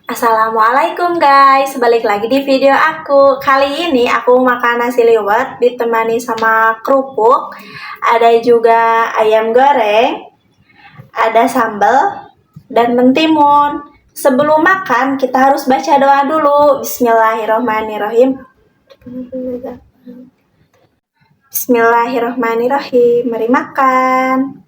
Assalamualaikum guys, balik lagi di video aku. Kali ini aku makan nasi liwet ditemani sama kerupuk. Ada juga ayam goreng, ada sambal dan mentimun. Sebelum makan kita harus baca doa dulu. Bismillahirrohmanirrohim. Bismillahirrohmanirrohim. Mari makan.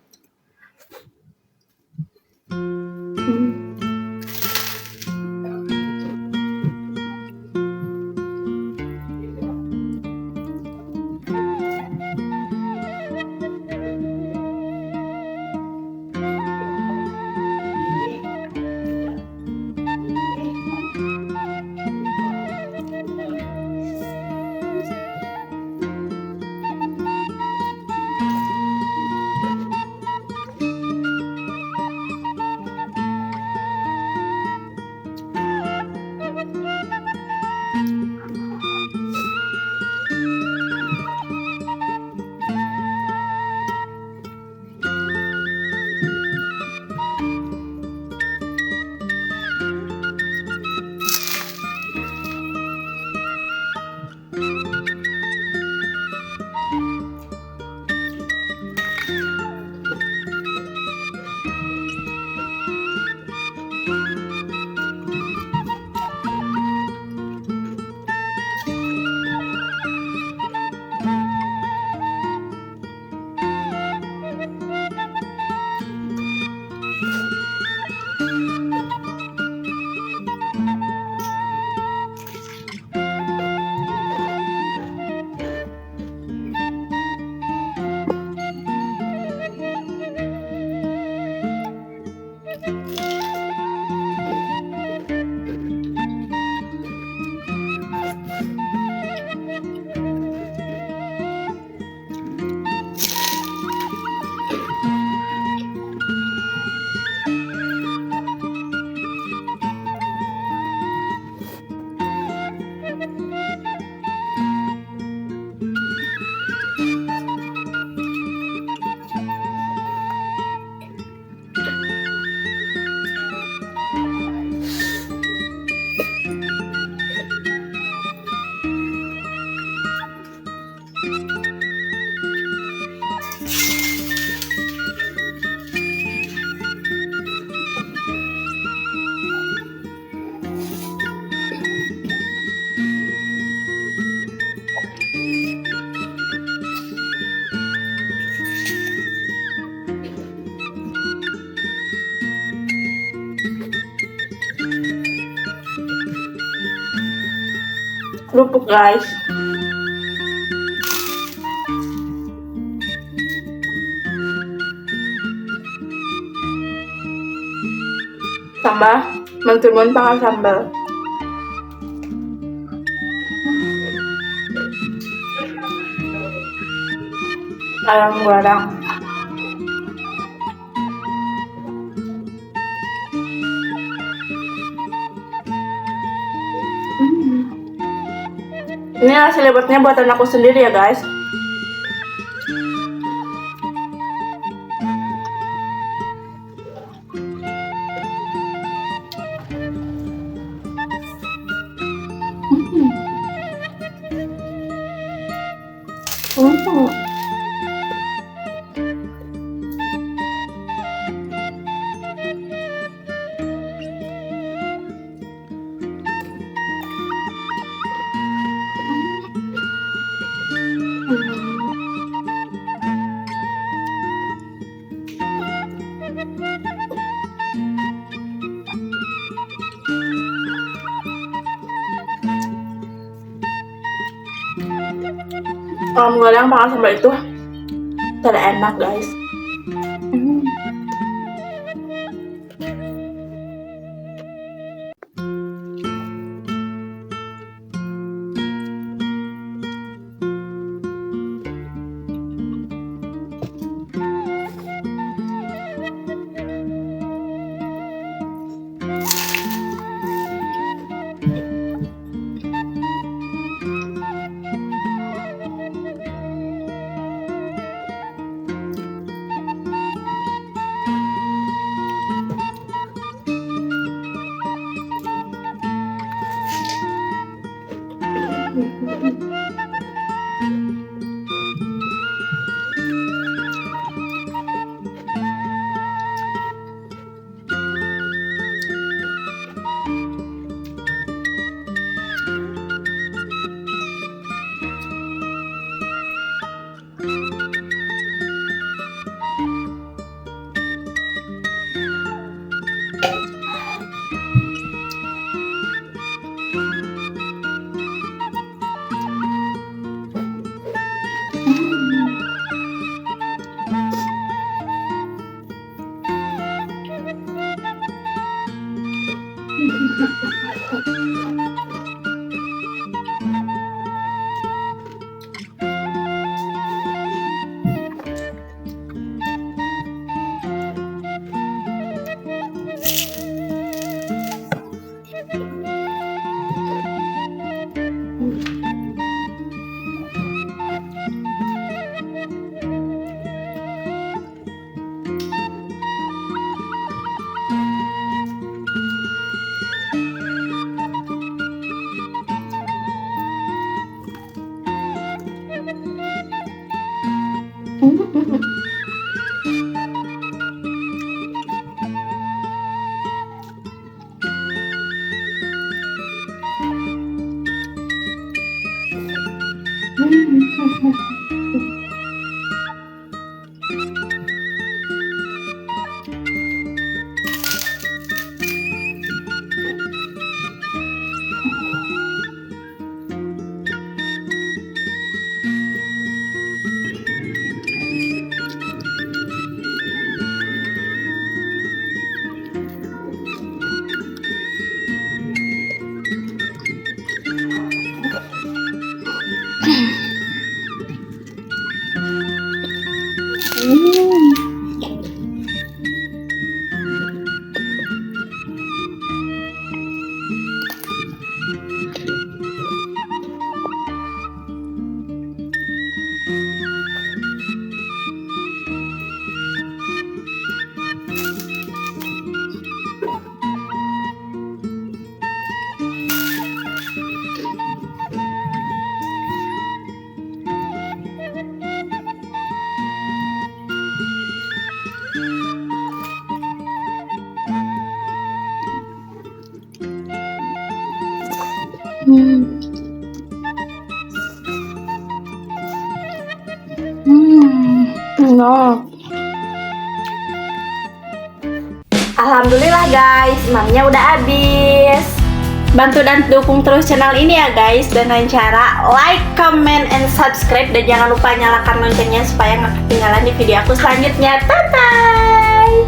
Kerupuk guys. Tambah mentimun pakai sambal. Ayam goreng. Ini nasi liwetnya buatan aku sendiri ya guys. Kalau goreng pakai sambal itu tidak enak guys. No. Alhamdulillah guys, mangnya udah habis. Bantu dan dukung terus channel ini ya guys, dengan cara like, comment, and subscribe. Dan jangan lupa nyalakan loncengnya supaya nggak ketinggalan di video aku selanjutnya. Bye bye.